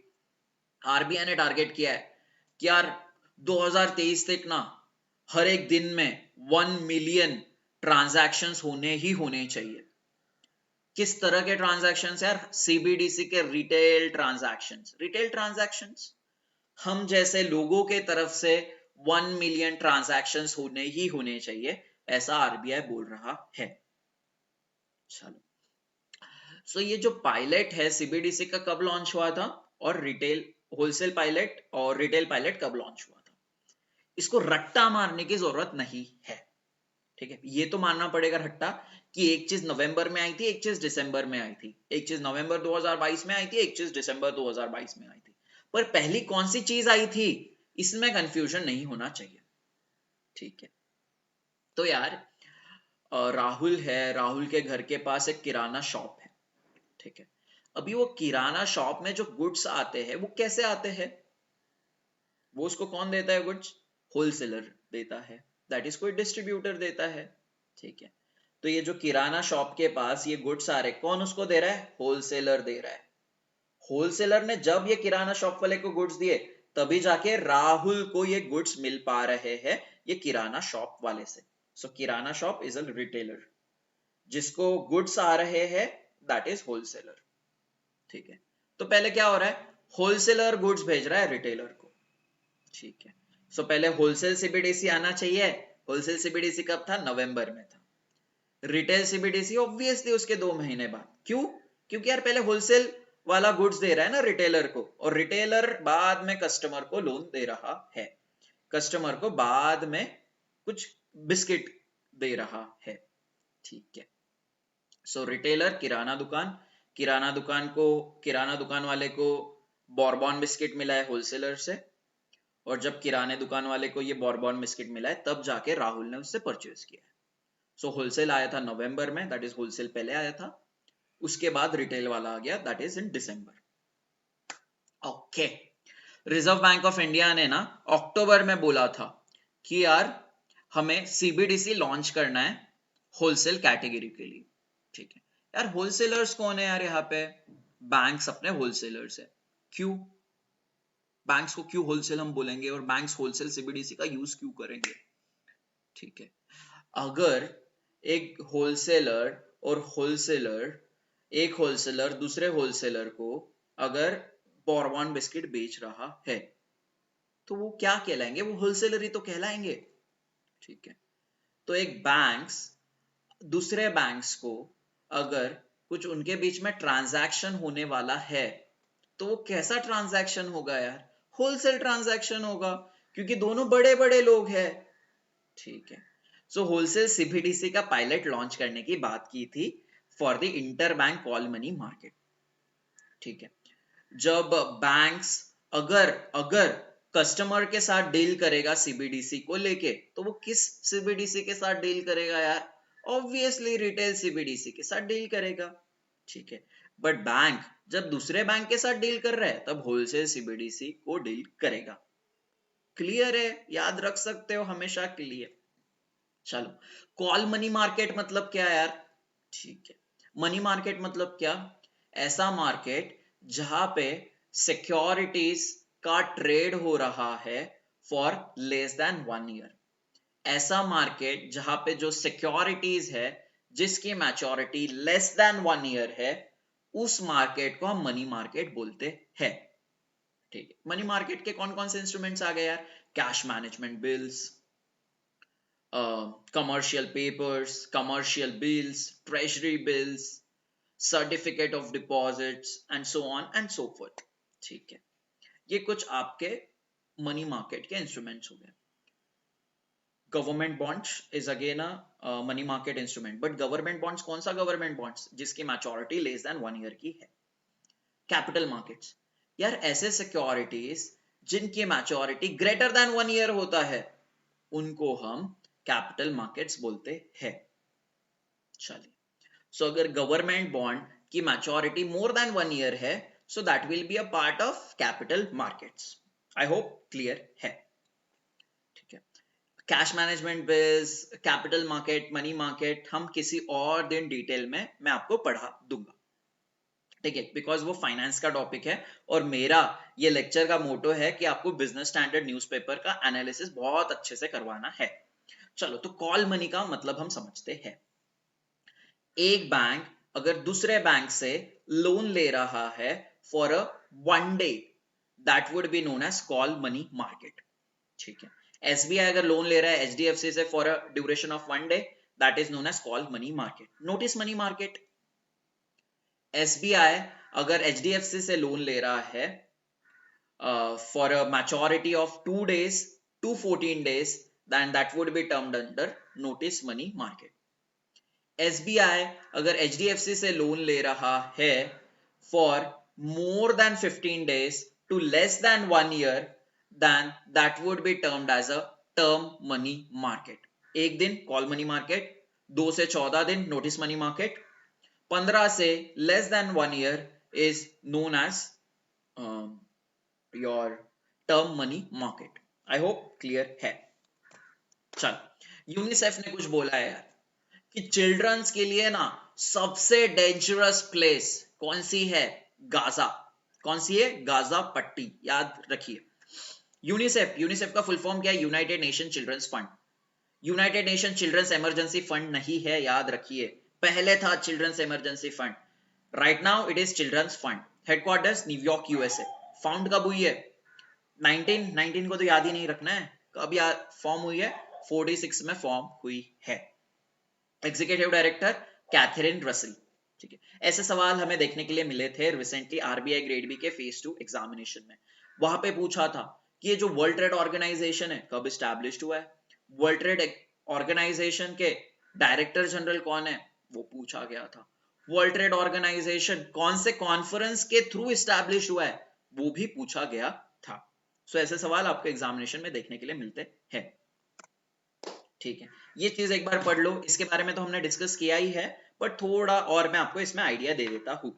RBI ने target किया है कि यार 2023 तक ना हर एक दिन में 1 मिलियन ट्रांजैक्शंस होने चाहिए। किस तरह के ट्रांजैक्शंस यार? सीबीडीसी के रिटेल ट्रांजैक्शंस, हम जैसे लोगों के तरफ से 1 मिलियन ट्रांजैक्शंस होने चाहिए, ऐसा आरबीआई बोल रहा है। चलो, सो ये जो पायलट है सीबीडीसी का कब लॉन्च हुआ था, और रिटेल होलसेल पायलट और रिटेल पायलट कब लॉन्च हुआ था? इसको रट्टा मारने की जरूरत नहीं है, ठीक है। ये तो मानना पड़ेगा रट्टा कि एक चीज नवंबर में आई थी, एक चीज दिसंबर में आई थी, एक चीज नवंबर 2022 में आई थी, एक चीज दिसंबर 2022 में आई थी, पर पहली कौन सी चीज आई थी इसमें कंफ्यूजन नहीं होना चाहिए, ठीक है। तो यार राहुल है, राहुल के घर के पास एक किराना शॉप है, ठीक है। अभी वो किराना शॉप में जो गुड्स आते हैं वो कैसे आते हैं? वो उसको कौन देता है गुड्स? होलसेलर देता है, दैट इज कोई डिस्ट्रीब्यूटर देता है, ठीक है। तो ये जो किराना शॉप के पास ये गुड्स आ रहे, कौन उसको दे रहा है? होलसेलर दे रहा है। होलसेलर ने जब ये किराना शॉप वाले को गुड्स दिए, तभी जाके राहुल को ये गुड्स मिल पा रहे हैं ये किराना शॉप वाले से। सो किराना शॉप इज अ रिटेलर, जिसको गुड्स आ रहे हैं दैट इज होलसेलर, ठीक है। तो पहले क्या हो रहा है? होलसेलर गुड्स भेज रहा है रिटेलर को, ठीक है। सो पहले होलसेल सीबीडीसी आना चाहिए। होलसेल सीबीडीसी कब था? नवंबर में था। रिटेल सीबीडीसी ऑब्वियसली उसके 2 महीने बाद। क्यों? क्योंकि यार पहले होलसेल वाला गुड्स दे रहा है ना रिटेलर को, और रिटेलर बाद में कस्टमर को लोन दे रहा है। कस्टमर को बाद में कुछ बिस्किट दे रहा है, ठीक है। सो रिटेलर किराना दुकान वाले को बॉर्बन बिस्किट मिला है होलसेलर से, और जब किराने दुकान वाले को ये बॉर्बन बिस्किट मिला है तब जाके राहुल ने उससे परचेज किया है। सो होलसेल आया था नवंबर में, दैट इज होलसेल पहले आया था, उसके बाद रिटेल वाला आ गया, that is in December. Okay, reserve bank of India ने ना अक्टूबर में बोला था कि यार हमें सीबीडीसी लॉन्च करना है होलसेल कैटेगरी के लिए, ठीक है। यार होलसेलर्स कौन है यार यहाँ पे? बैंक्स अपने होलसेलर्स है। क्यों बैंक्स को क्यों होलसेल हम बोलेंगे, और बैंक्स होलसेल सीबीडीसी का यूज क्यों करेंगे, ठीक है। अगर एक होलसेलर और एक होलसेलर दूसरे होलसेलर को अगर बॉर्बन बिस्किट बेच रहा है तो वो क्या कहलाएंगे? वो होलसेलर ही तो कहलाएंगे, ठीक है। तो एक बैंक्स दूसरे बैंक्स को अगर कुछ उनके बीच में ट्रांजैक्शन होने वाला है तो वो कैसा ट्रांजैक्शन होगा यार? होलसेल ट्रांजैक्शन होगा, क्योंकि दोनों बड़े बड़े लोग हैं, ठीक है। सो होलसेल सीबीडीसी का पायलट लॉन्च करने की बात की थी for the inter bank call money market, ठीक है। जब बैंक्स अगर अगर कस्टमर के साथ डील करेगा सीबीडीसी को लेके, तो वो किस सीबीडीसी के साथ डील करेगा यार? ऑब्वियसली रिटेल सीबीडीसी के साथ डील करेगा, ठीक है। बट बैंक जब दूसरे बैंक के साथ डील कर रहा है तब होलसेल सीबीडीसी को डील करेगा। क्लियर है? याद रख सकते हो हमेशा के लिए। चलो, कॉल मनी मार्केट मतलब क्या यार? ठीक है, मनी मार्केट मतलब क्या? ऐसा मार्केट जहां पे सिक्योरिटीज का ट्रेड हो रहा है फॉर लेस देन 1 ईयर। ऐसा मार्केट जहां पे जो सिक्योरिटीज है जिसकी मैच्योरिटी लेस देन 1 ईयर है, उस मार्केट को हम मनी मार्केट बोलते हैं, ठीक है। मनी मार्केट के कौन कौन से इंस्ट्रूमेंट्स आ गए यार? Cash management bills, commercial papers, commercial bills, treasury bills, certificate of deposits, and so on and so forth, ठीक है। ये कुछ आपके मनी मार्केट के इंस्ट्रूमेंट्स हो गए। Government bonds is again a money market instrument, but government bonds कौन सा गवर्नमेंट बॉन्ड्स? जिसकी मैच्योरिटी लेस देन 1 ईयर की है। कैपिटल मार्केट्स, यार ऐसे सिक्योरिटीज जिनकी मैच्योरिटी ग्रेटर देन 1 ईयर होता है उनको हम कैपिटल मार्केट्स बोलते हैं। चलिए, सो अगर गवर्नमेंट बॉन्ड की मैच्योरिटी मोर देन 1 ईयर है, so that will be a part of capital markets. I hope clear है, ठीक है। Cash management bills, capital market, money market हम किसी और दिन डिटेल में मैं आपको पढ़ा दूंगा, ठीक है, बिकॉज वो फाइनेंस का टॉपिक है और मेरा ये लेक्चर का मोटो है कि आपको बिजनेस स्टैंडर्ड न्यूज़पेपर का एनालिसिस बहुत अच्छे से करवाना है। चलो, तो कॉल मनी का मतलब हम समझते हैं। एक बैंक अगर दूसरे बैंक से लोन ले रहा है for a 1 day, that would be known as call money market, ठीक है। एसबीआई अगर लोन ले रहा है एचडीएफसी से for a duration of 1 day, that is known as call money market. Notice money market, SBI अगर एचडीएफसी से loan ले रहा है for a maturity of 2 days to 14 days, then that would be termed under notice money market. SBI अगर HDFC से loan ले रहा है for more than 15 days to less than 1 year, then that would be termed as a term money market. एक दिन call money market, 2 से 14 दिन notice money market, 15 से less than 1 year is known as your term money market. I hope clear है। चल, UNICEF ने कुछ बोला है यार कि चिल्ड्रंस के लिए ना सबसे डेंजरस प्लेस कौन सी है? गाजा। कौन सी है? गाजा पट्टी, याद रखिए। यूनिसेफ का फुल फॉर्म क्या है? United Nation children's fund. United Nation children's emergency fund नहीं है, याद रखिए। पहले था children's emergency fund, right now it is children's fund. Headquarters New York USA. Found कब हुई है? 1919 को तो याद ही नहीं रखना है, कब याद फॉर्म हुई है? 46 में फॉर्म हुई है। एग्जीक्यूटिव डायरेक्टर कैथरीन रसल, ठीक है। ऐसे सवाल हमें देखने के लिए मिले थे रिसेंटली आरबीआई ग्रेड बी के फेज 2 एग्जामिनेशन में। वहां पे पूछा था कि ये जो वर्ल्ड ट्रेड ऑर्गेनाइजेशन है कब स्टैब्लिश्ड हुआ है? वर्ल्ड ट्रेड ऑर्गेनाइजेशन के डायरेक्टर जनरल कौन है, वो पूछा गया था। वर्ल्ड ट्रेड ऑर्गेनाइजेशन कौन से कॉन्फ्रेंस के थ्रू इस्टेब्लिश हुआ है, वो भी पूछा गया था। सो ऐसे सवाल आपको एग्जामिनेशन में देखने के लिए मिलते हैं। ठीक है, ये चीज एक बार पढ़ लो, इसके बारे में तो हमने डिस्कस किया ही है, बट थोड़ा और मैं आपको इसमें आइडिया दे देता हूं।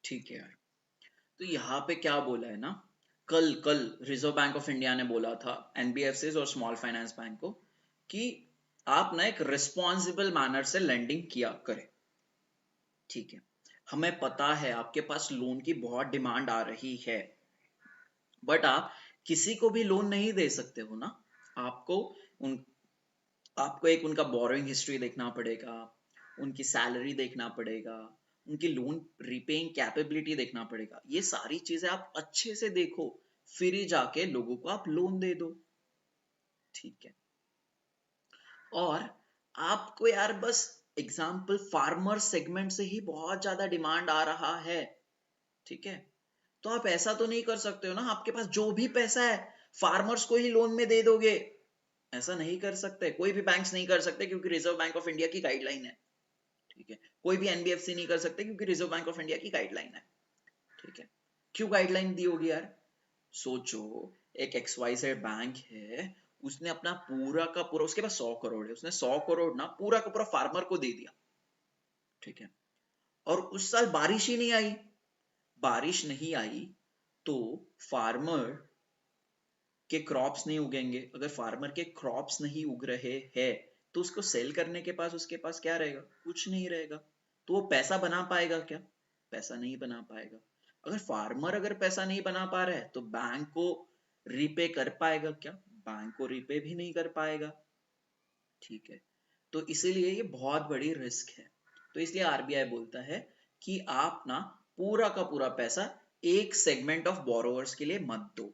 ठीक है यार, तो यहाँ पे क्या बोला है ना, कल कल रिजर्व बैंक ऑफ इंडिया ने बोला था एनबीएफसी और स्मॉल फाइनेंस बैंक को कि आप ना एक रिस्पॉन्सिबल मैनर से लेंडिंग किया करें। ठीक है, हमें पता है आपके पास लोन की बहुत डिमांड आ रही है, बट आप किसी को भी लोन नहीं दे सकते हो ना। आपको उन आपको एक उनका बोरोइंग हिस्ट्री देखना पड़ेगा, उनकी सैलरी देखना पड़ेगा, उनकी लोन रिपेइंग कैपेबिलिटी देखना पड़ेगा। ये सारी चीजें आप अच्छे से देखो, फिर ही जाके लोगों को आप लोन दे दो। ठीक है, और आपको यार बस एग्जाम्पल फार्मर सेगमेंट से ही बहुत ज्यादा डिमांड आ रहा है। ठीक है, तो आप ऐसा तो नहीं कर सकते हो ना, आपके पास जो भी पैसा है फार्मर्स को ही लोन में दे दोगे, ऐसा नहीं कर सकते, कोई भी बैंक्स नहीं कर सकते क्योंकि रिजर्व बैंक ऑफ इंडिया की गाइडलाइन है। ठीक है, कोई भी एनबीएफसी नहीं कर सकते क्योंकि रिजर्व बैंक ऑफ इंडिया की गाइडलाइन है। ठीक है, क्यों गाइडलाइन दी होगी यार, सोचो, एक XYZ बैंक है, उसने अपना पूरा का पूरा, उसके पास 100 करोड़ है, उसने 100 करोड़ ना पूरा का पूरा फार्मर को दे दिया। ठीक है, और उस साल बारिश ही नहीं आई, बारिश नहीं आई तो फार्मर के क्रॉप्स नहीं उगेंगे, अगर फार्मर के क्रॉप्स नहीं उग रहे हैं तो उसको सेल करने के पास उसके पास क्या रहेगा, कुछ नहीं रहेगा। तो वो पैसा बना पाएगा क्या, पैसा नहीं बना पाएगा। अगर पैसा नहीं बना पा रहा है तो बैंक को रीपे कर पाएगा क्या, बैंक को रीपे भी नहीं कर पाएगा। ठीक है, तो इसीलिए ये बहुत बड़ी रिस्क है। तो इसलिए आरबीआई बोलता है कि आप ना पूरा का पूरा पैसा एक सेगमेंट ऑफ बोरोवर्स के लिए मत दो।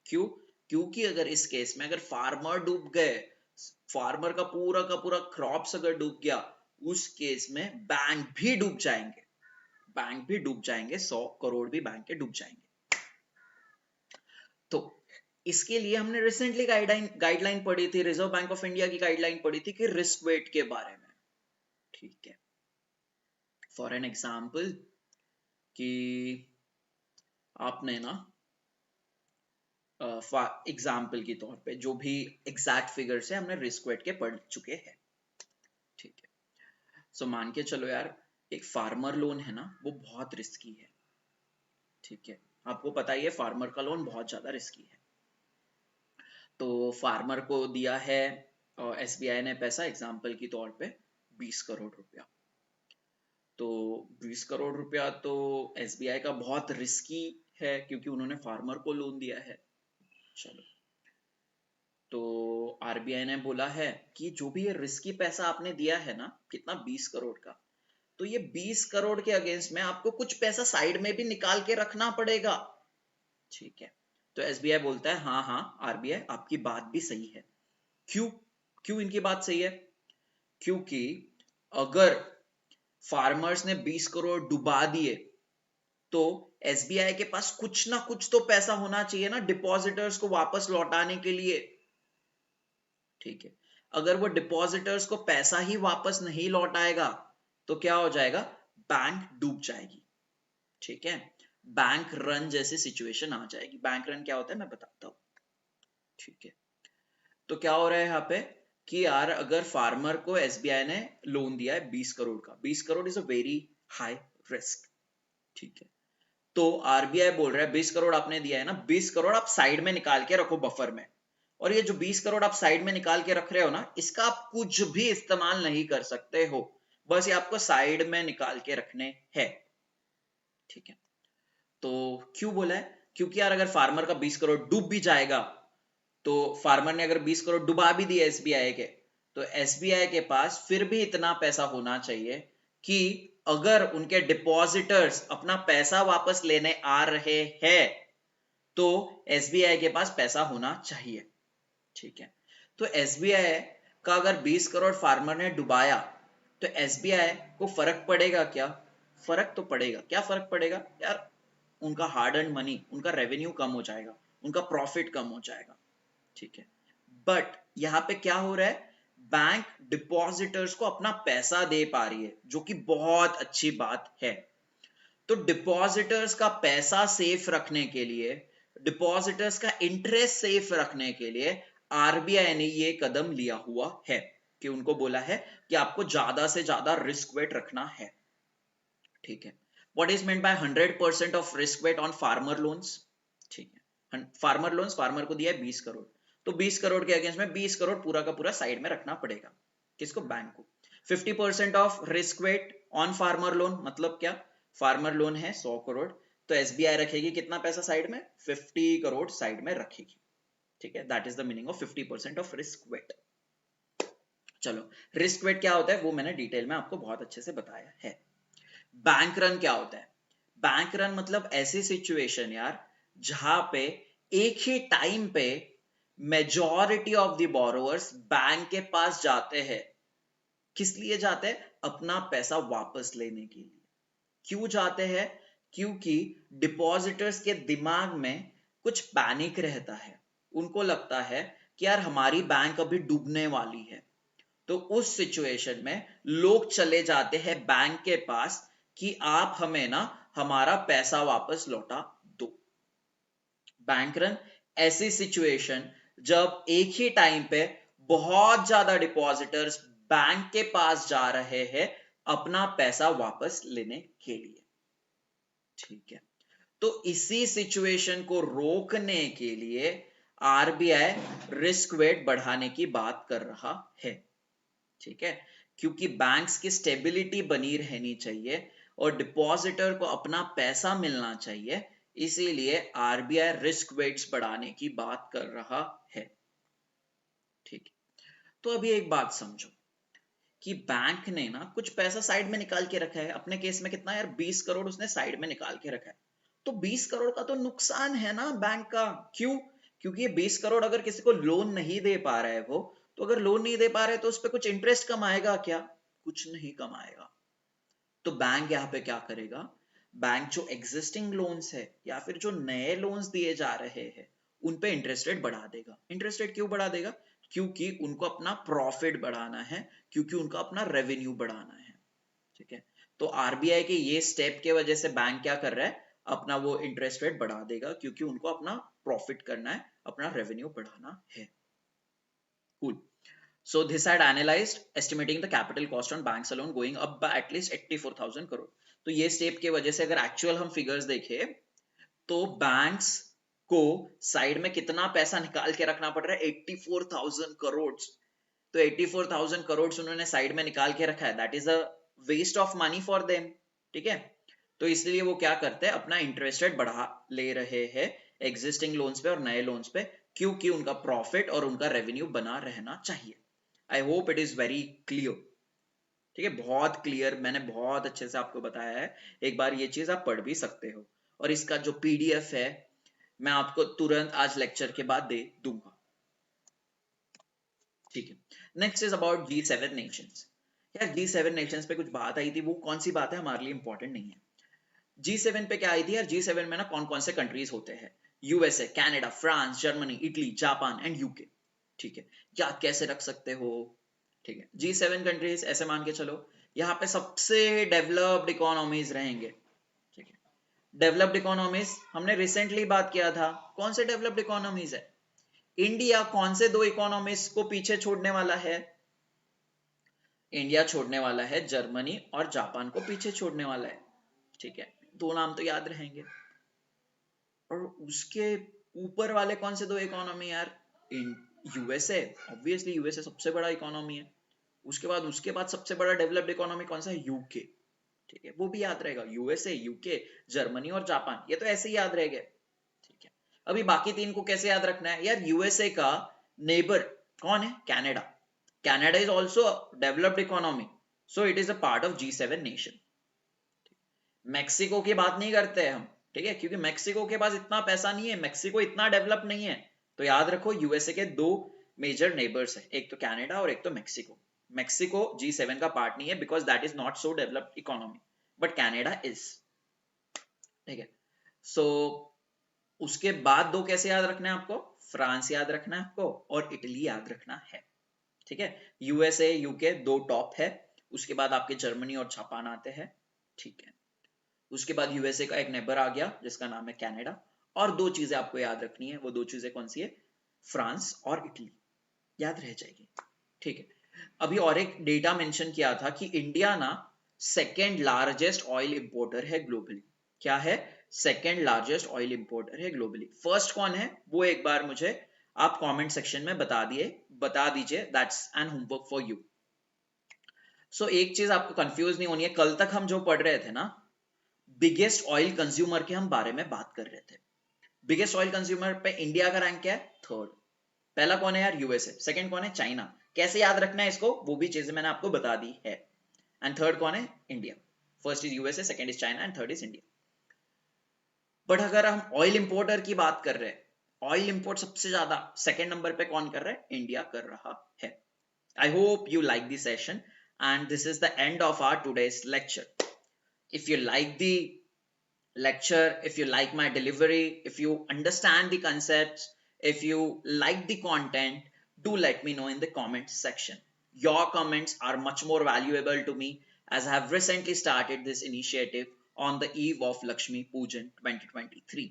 क्यों, क्योंकि अगर इस केस में अगर फार्मर डूब गए, फार्मर का पूरा क्रॉप्स अगर डूब गया, उस केस में बैंक भी डूब जाएंगे, बैंक भी डूब जाएंगे, 100 करोड़ भी बैंक के डूब जाएंगे। तो इसके लिए हमने रिसेंटली गाइडलाइन पढ़ी थी, रिजर्व बैंक ऑफ इंडिया की गाइडलाइन पढ़ी थी कि रिस्क वेट के बारे में। ठीक है, फॉर एन एग्जाम्पल कि आपने ना एग्जाम्पल के तौर पे जो भी एग्जैक्ट फिगर से हमने रिस्क वेट के पढ़ चुके हैं। ठीक है, सो मान के चलो यार, एक फार्मर लोन है ना, वो बहुत रिस्की है। ठीक है, आपको पता ही है फार्मर का लोन बहुत ज्यादा रिस्की है। तो फार्मर को दिया है एसबीआई ने पैसा एग्जाम्पल के तौर पे 20 करोड़ रुपया। तो 20 करोड़ रुपया तो एसबीआई का बहुत रिस्की है क्योंकि उन्होंने फार्मर को लोन दिया है। चलो, तो आरबीआई ने बोला है कि जो भी ये रिस्की पैसा आपने दिया है ना, कितना 20 करोड़ का, तो ये 20 करोड़ के अगेंस्ट में आपको कुछ पैसा साइड में भी निकाल के रखना पड़ेगा। ठीक है, तो एसबीआई बोलता है हाँ हाँ आरबीआई आपकी बात भी सही है। क्यों, क्यों इनकी बात सही है, क्योंकि अगर फार्मर्स ने 20 करोड़ डुबा दिए तो एसबीआई के पास कुछ ना कुछ तो पैसा होना चाहिए ना डिपॉजिटर्स को वापस लौटाने के लिए। ठीक है, अगर वो डिपॉजिटर्स को पैसा ही वापस नहीं लौटाएगा तो क्या हो जाएगा, बैंक डूब जाएगी। ठीक है, बैंक रन जैसी सिचुएशन आ जाएगी। बैंक रन क्या होता है मैं बताता हूं। ठीक है, तो क्या हो रहा है यहाँ पे कि यार अगर फार्मर को एसबीआई ने लोन दिया है 20 करोड़ का, 20 crore is a very high risk. ठीक है, तो आरबीआई बोल रहा है 20 करोड़ आपने दिया है ना, 20 करोड़ आप साइड में निकाल के रखो बफर में, और ये जो 20 करोड़ आप साइड में निकाल के रख रहे हो ना, इसका आप कुछ भी इस्तेमाल नहीं कर सकते हो, बस ये आपको साइड में निकाल के रखने हैं। ठीक है, तो क्यों बोला है? क्योंकि यार अगर फार्मर का 20 करोड़ डूब भी जाएगा, तो फार्मर ने अगर 20 करोड़ डुबा भी दिए एसबीआई के, तो एसबीआई के पास फिर भी इतना पैसा होना चाहिए कि अगर उनके डिपॉजिटर्स अपना पैसा वापस लेने आ रहे हैं, तो एसबीआई के पास पैसा होना चाहिए। ठीक है, तो एसबीआई का अगर 20 करोड़ फार्मर ने डुबाया, तो एसबीआई को फर्क पड़ेगा क्या? फर्क तो पड़ेगा। क्या फर्क पड़ेगा यार? उनका हार्ड अर्न मनी, उनका रेवेन्यू कम हो जाएगा, उनका प्रॉफिट कम हो जाएगा। ठीक है, बट यहां पे क्या हो रहा है? बैंक डिपॉजिटर्स को अपना पैसा दे पा रही है, जो कि बहुत अच्छी बात है। तो डिपॉजिटर्स का पैसा सेफ रखने के लिए, डिपॉजिटर्स का इंटरेस्ट सेफ रखने के लिए आरबीआई ने ये कदम लिया हुआ है कि उनको बोला है कि आपको ज्यादा से ज्यादा रिस्क वेट रखना है। ठीक है, what is meant by 100% of risk wait on farmer loans? ठीक है, फार्मर लोन्स, फार्मर को दिया है 20 करोड़, तो 20 करोड़ के अगेंस्ट में 20 करोड़ पूरा का पूरा साइड में रखना पड़ेगा। किसको? बैंक को। 50% of risk wait on farmer loan, मतलब क्या? फार्मर लोन है 100 करोड़, तो एसबीआई रखेगी कितना पैसा साइड में? 50 करोड़ साइड में रखेगी। ठीक है, that is the meaning of 50% of risk wait. चलो, रिस्क वेट क्या होता है वो मैंने डिटेल में आपको बहुत अच्छे से बताया है। बैंक रन क्या होता है? बैंक रन मतलब ऐसी सिचुएशन यार, जहां पे एक ही टाइम पे majority of the borrowers bank के पास जाते हैं। किस लिए जाते हैं? अपना पैसा वापस लेने के लिए। क्यों जाते हैं? क्योंकि डिपॉजिटर्स के दिमाग में कुछ पैनिक रहता है, उनको लगता है कि यार हमारी बैंक अभी डूबने वाली है, तो उस सिचुएशन में लोग चले जाते हैं बैंक के पास कि आप हमें ना हमारा पैसा वापस लौटा दो। बैंक रन ऐसी सिचुएशन जब एक ही टाइम पे बहुत ज्यादा डिपॉजिटर्स बैंक के पास जा रहे हैं अपना पैसा वापस लेने के लिए। ठीक है, तो इसी सिचुएशन को रोकने के लिए आरबीआई रिस्क वेट बढ़ाने की बात कर रहा है। ठीक है, क्योंकि बैंक्स की स्टेबिलिटी बनी रहनी चाहिए और डिपॉजिटर को अपना पैसा मिलना चाहिए, इसीलिए आरबीआई रिस्क वेट्स बढ़ाने की बात कर रहा है। ठीक है, तो अभी एक बात समझो कि बैंक ने ना कुछ पैसा साइड में निकाल के रखा है। अपने केस में कितना यार? 20 करोड़ उसने साइड में निकाल के रखा है, तो 20 करोड़ का तो नुकसान है ना बैंक का। क्यों? क्योंकि ये 20 करोड़ अगर किसी को लोन नहीं दे पा रहा है वो, तो अगर लोन नहीं दे पा रहे तो उस पर कुछ इंटरेस्ट कमाएगा क्या? कुछ नहीं कमाएगा। तो बैंक यहाँ पे क्या करेगा? बैंक जो एग्जिस्टिंग लोन्स है या फिर जो नए लोन्स दिए जा रहे हैं उन पे इंटरेस्ट रेट बढ़ा देगा। इंटरेस्ट रेट क्यों बढ़ा देगा? क्योंकि उनको अपना प्रॉफिट बढ़ाना है, क्योंकि उनको अपना रेवेन्यू बढ़ाना है। ठीक है, तो आरबीआई के ये स्टेप के वजह से बैंक क्या कर रहा है? अपना वो इंटरेस्ट रेट बढ़ा देगा, क्योंकि उनको अपना प्रॉफिट करना है, अपना रेवेन्यू बढ़ाना है। Cool. So this had analyzed estimating the capital cost on banks alone going up by at least 84,000 crore. तो ये स्टेप के वजह से अगर एक्चुअल हम फिगर्स देखें तो बैंक्स को साइड में कितना पैसा निकाल के रखना पड़ रहा है? 84,000 करोड़। तो 84,000 करोड़ उन्होंने साइड में निकाल के रखा है, that is a waste of money for them. ठीक है, तो इसलिए वो क्या करते हैं? अपना इंटरेस्ट रेट बढ़ा ले रहे हैं एग्जिस्टिंग लोन्स पे और नए लोन्स पे, क्योंकि उनका प्रॉफिट और उनका रेवेन्यू बना रहना चाहिए। आई hope it is very clear. ठीक है, बहुत क्लियर, मैंने बहुत अच्छे से आपको बताया है। एक बार ये चीज आप पढ़ भी सकते हो, और इसका जो पीडीएफ है मैं आपको तुरंत आज लेक्चर के बाद दे दूंगा। ठीक है, next is about G7 Nations. यार G7 नेशंस पे कुछ बात आई थी, वो कौन सी बात है हमारे लिए इंपॉर्टेंट नहीं है। G7 पे क्या आई थी यार? G7 में ना कौन कौन से कंट्रीज होते हैं? USA, Canada, France, Germany, Italy, Japan and UK. ठीक है, याद कैसे रख सकते हो? ठीक है, G7 कंट्रीज ऐसे मान के चलो, यहाँ पे सबसे डेवलप्ड इकोनॉमीज रहेंगे। ठीक है, डेवलप्ड इकोनॉमीज हमने रिसेंटली बात किया था, कौन से डेवलप्ड इकोनॉमीज है? इंडिया कौन से दो इकोनॉमीज को पीछे छोड़ने वाला है? इंडिया छोड़ने वाला है जर्मनी और जापान को पीछे छोड़ने वाला है। ठीक है, दो नाम तो याद रहेंगे। और उसके ऊपर वाले कौन से दो इकोनॉमी यार? यूएसए, ऑब्वियसली यूएसए सबसे बड़ा इकोनॉमी है। उसके बाद सबसे बड़ा डेवलप्ड इकोनॉमी कौन सा है? यूके। ठीक है, वो भी याद रहेगा, यूएसए, यूके, जर्मनी और जापान, ये तो ऐसे ही याद रहेगा। ठीक है, अभी बाकी तीन को कैसे याद रखना है यार? यूएसए का नेबर कौन है? Canada. Canada is also developed economy, so it is a part of G7 nation. Mexico की बात नहीं करते हैं हम, ठीक है, क्योंकि मैक्सिको के पास इतना पैसा नहीं है, मैक्सिको इतना डेवलप नहीं है। तो याद रखो यूएसए के दो मेजर नेबर्स है, एक तो कनाडा और एक तो मैक्सिको। मैक्सिको G7 का पार्ट नहीं है because that is not so developed economy, but Canada is. ठीक है, सो उसके बाद दो कैसे याद रखना है आपको? फ्रांस याद रखना है आपको और इटली याद रखना है। ठीक है, यूएसए यूके दो टॉप है, उसके बाद आपके जर्मनी और जापान आते हैं। ठीक है, उसके बाद यूएसए का एक नेबर आ गया जिसका नाम है कनाडा, और दो चीजें आपको याद रखनी है। वो दो चीजें कौन सी है? फ्रांस और इटली, याद रह जाएगी। ठीक है, अभी और एक डेटा मेंशन किया था कि इंडिया ना सेकेंड लार्जेस्ट ऑयल इंपोर्टर है ग्लोबली। क्या है? सेकेंड लार्जेस्ट ऑयल इंपोर्टर है ग्लोबली। फर्स्ट कौन है वो एक बार मुझे आप कमेंट सेक्शन में बता दीजिए, that's an homework for you. So एक चीज आपको कंफ्यूज नहीं होनी है, कल तक हम जो पढ़ रहे थे ना, बिगेस्ट ऑयल कंज्यूमर के हम बारे में बात कर रहे थे। बिगेस्ट ऑयल कंज्यूमर पे इंडिया का रैंक क्या है? थर्ड। पहला कौन है यार? यूएसए। सेकंड कौन है? चाइना। कैसे याद रखना है इसको, वो भी चीजें मैंने आपको बता दी है। एंड थर्ड कौन है? India. First is USA, second is China and third is India. But अगर हम ऑयल इंपोर्टर की बात कर रहे हैं, ऑयल इंपोर्ट सबसे ज्यादा सेकंड नंबर पे कौन कर रहा है? इंडिया कर रहा है। I hope you like this session and this is the end of our today's lecture. If you like the lecture, if you like my delivery, if you understand the concepts, if you like the content, do let me know in the comments section. Your comments are much more valuable to me as I have recently started this initiative on the eve of Lakshmi Pujan 2023.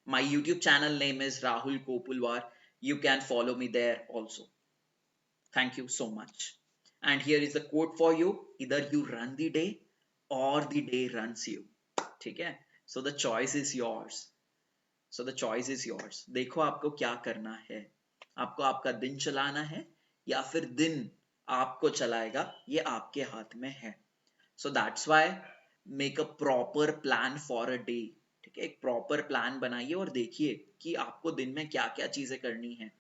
My YouTube channel name is Rahul Kopulwar. You can follow me there also. Thank you so much. And here is the quote for you: either you run the day or the day runs you. ठीक है, so the choice is yours. So the choice is yours. देखो आपको क्या करना है, आपको आपका दिन चलाना है या फिर दिन आपको चलाएगा, ये आपके हाथ में है. So that's why make a proper plan for a day. ठीक है, एक प्रॉपर प्लान बनाइए और देखिए कि आपको दिन में क्या क्या चीजें करनी है,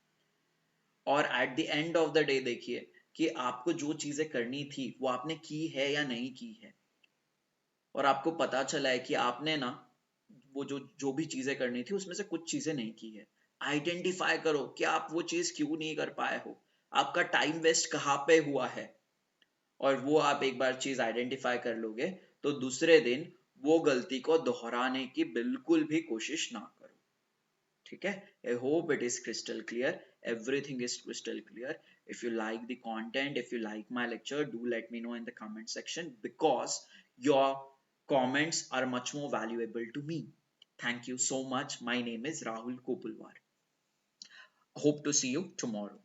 और at the end of the day देखिए कि आपको जो चीजें करनी थी वो आपने की है या नहीं की है, और आपको पता चला है कि आपने ना वो जो जो भी चीजें करनी थी उसमें से कुछ चीजें नहीं की है। आइडेंटिफाई करो कि आप वो चीज क्यों नहीं कर पाए हो, आपका टाइम वेस्ट कहाँ पे हुआ है, और वो आप एक बार चीज आइडेंटिफाई कर लोगे तो दूसरे दिन वो गलती को दोहराने की बिल्कुल भी कोशिश ना करो. ठीक है, I hope it is crystal clear. Everything is crystal clear. If you like the content, if you like my lecture, do let me know in the comment section because your comments are much more valuable to me. Thank you so much. My name is Rahul Kopulwar. Hope to see you tomorrow.